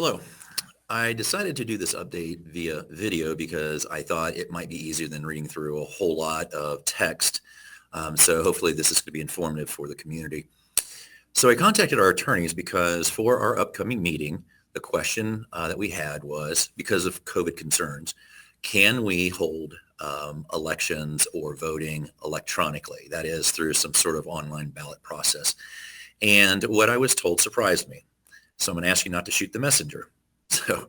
Hello. I decided to do this update via video because I thought it might be easier than reading through a whole lot of text. So hopefully this is going to be informative for the community. So I contacted our attorneys because for our upcoming meeting, the question that we had was, because of COVID concerns, can we hold elections or voting electronically? That is through some sort of online ballot process. And what I was told surprised me. So I'm going to ask you not to shoot the messenger. So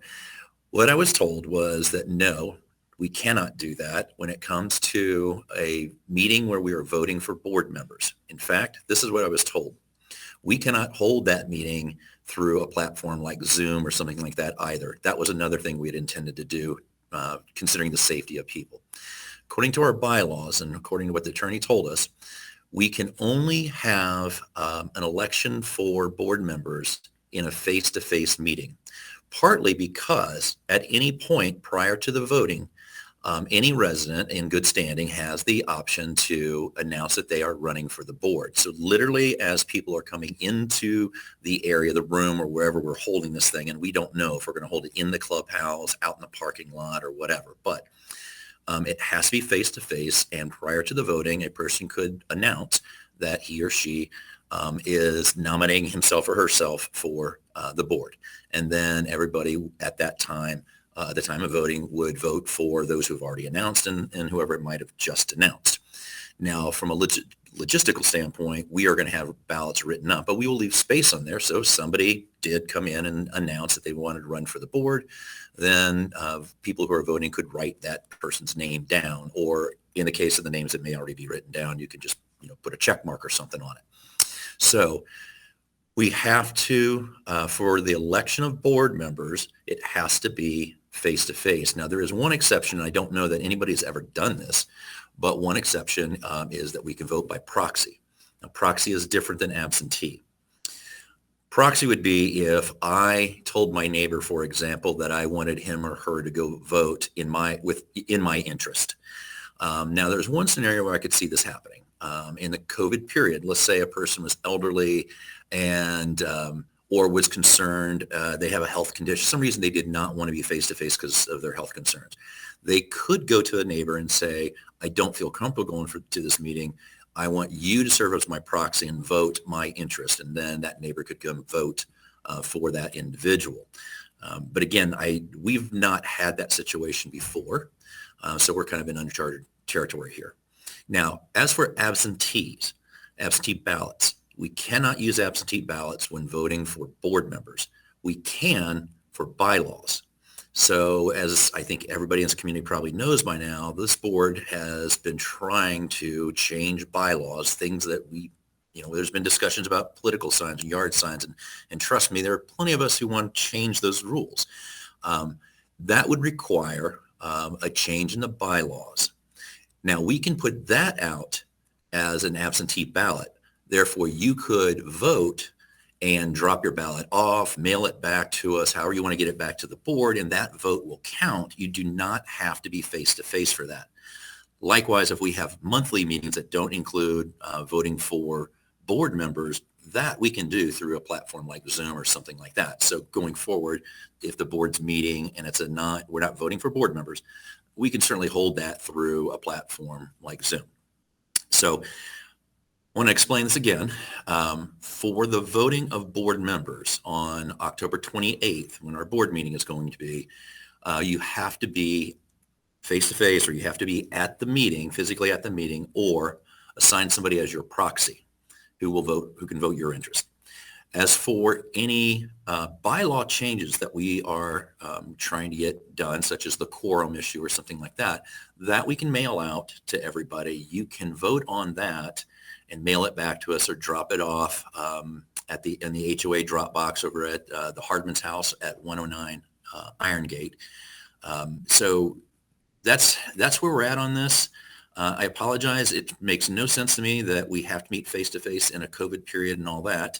what I was told was that no, we cannot do that when it comes to a meeting where we are voting for board members. In fact, this is what I was told. We cannot hold that meeting through a platform like Zoom or something like that either. That was another thing we had intended to do, considering the safety of people. According to our bylaws and according to what the attorney told us, we can only have an election for board members in a face-to-face meeting, partly because at any point prior to the voting, any resident in good standing has the option to announce that they are running for the board. So literally as people are coming into the area, the room or wherever we're holding this thing, and we don't know if we're going to hold it in the clubhouse, out in the parking lot or whatever, but it has to be face-to-face, and prior to the voting, a person could announce that he or she is nominating himself or herself for the board. And then everybody at that time, at the time of voting, would vote for those who have already announced and whoever it might have just announced. Now, from a logistical standpoint, we are going to have ballots written up, but we will leave space on there. So if somebody did come in and announce that they wanted to run for the board, then people who are voting could write that person's name down. Or in the case of the names that may already be written down, you could just put a check mark or something on it. So we have to, for the election of board members, it has to be face-to-face. Now, there is one exception. I don't know that anybody's ever done this, but one exception is that we can vote by proxy. Now, proxy is different than absentee. Proxy would be if I told my neighbor, for example, that I wanted him or her to go vote in my interest. Now, there's one scenario where I could see this happening. In the COVID period, let's say a person was elderly and or was concerned, they have a health condition, some reason they did not want to be face-to-face because of their health concerns. They could go to a neighbor and say, I don't feel comfortable going to this meeting. I want you to serve as my proxy and vote my interest. And then that neighbor could come vote for that individual. But again, we've not had that situation before. So we're kind of in uncharted territory here. Now, as for absentee ballots, we cannot use absentee ballots when voting for board members. We can for bylaws. So as I think everybody in this community probably knows by now, this board has been trying to change bylaws, things that there's been discussions about political signs and yard signs. And trust me, there are plenty of us who want to change those rules. That would require a change in the bylaws. Now, we can put that out as an absentee ballot. Therefore, you could vote and drop your ballot off, mail it back to us, however you want to get it back to the board, and that vote will count. You do not have to be face-to-face for that. Likewise, if we have monthly meetings that don't include voting for board members, that we can do through a platform like Zoom or something like that. So going forward, if the board's meeting and we're not voting for board members, we can certainly hold that through a platform like Zoom. So I want to explain this again. For the voting of board members on October 28th, when our board meeting is going to be, you have to be face-to-face, or you have to be at the meeting, physically at the meeting, or assign somebody as your proxy who can vote your interest. As for any bylaw changes that we are trying to get done, such as the quorum issue or something like that, that we can mail out to everybody. You can vote on that and mail it back to us or drop it off in the HOA drop box over at the Hardman's house at 109 Iron Gate. So that's where we're at on this. I apologize. It makes no sense to me that we have to meet face-to-face in a COVID period and all that,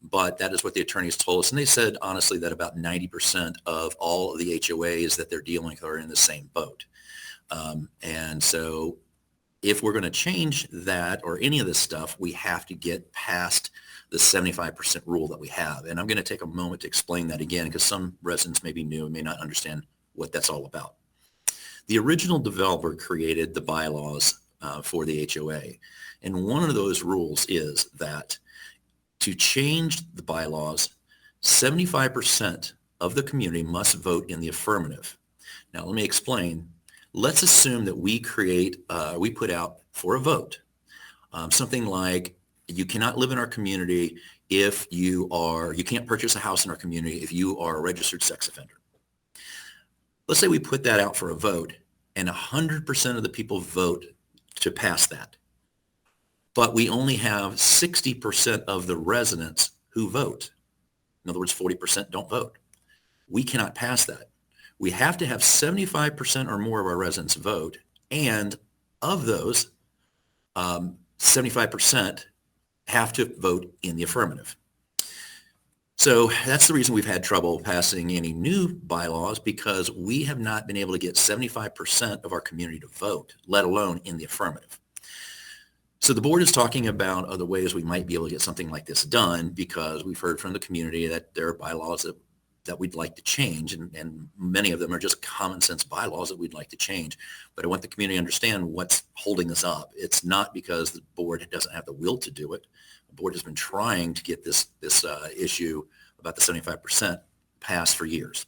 but that is what the attorneys told us. And they said, honestly, that about 90% of all of the HOAs that they're dealing with are in the same boat. And so if we're going to change that or any of this stuff, we have to get past the 75% rule that we have. And I'm going to take a moment to explain that again because some residents may be new and may not understand what that's all about. The original developer created the bylaws for the HOA. And one of those rules is that to change the bylaws, 75% of the community must vote in the affirmative. Now, let me explain. Let's assume that we put out for a vote something like, you cannot live in our community if you can't purchase a house in our community if you are a registered sex offender. Let's say we put that out for a vote and 100% of the people vote to pass that. But we only have 60% of the residents who vote. In other words, 40% don't vote. We cannot pass that. We have to have 75% or more of our residents vote, and of those, 75% have to vote in the affirmative. So that's the reason we've had trouble passing any new bylaws, because we have not been able to get 75% of our community to vote, let alone in the affirmative. So the board is talking about other ways we might be able to get something like this done, because we've heard from the community that there are bylaws that we'd like to change, and many of them are just common sense bylaws that we'd like to change. But I want the community to understand what's holding us up. It's not because the board doesn't have the will to do it. The board has been trying to get this issue about the 75% passed for years.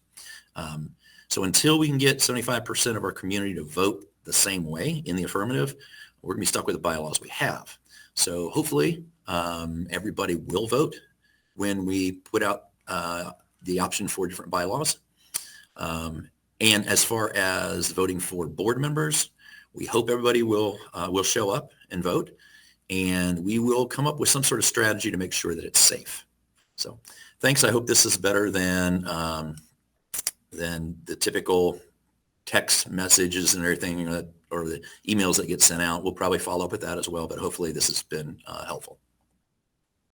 So until we can get 75% of our community to vote the same way in the affirmative, we're going to be stuck with the bylaws we have. So hopefully everybody will vote when we put out the option for different bylaws. And as far as voting for board members, we hope everybody will show up and vote, and we will come up with some sort of strategy to make sure that it's safe. So thanks. I hope this is better than the typical text messages and everything or the emails that get sent out. We'll probably follow up with that as well, but hopefully this has been helpful.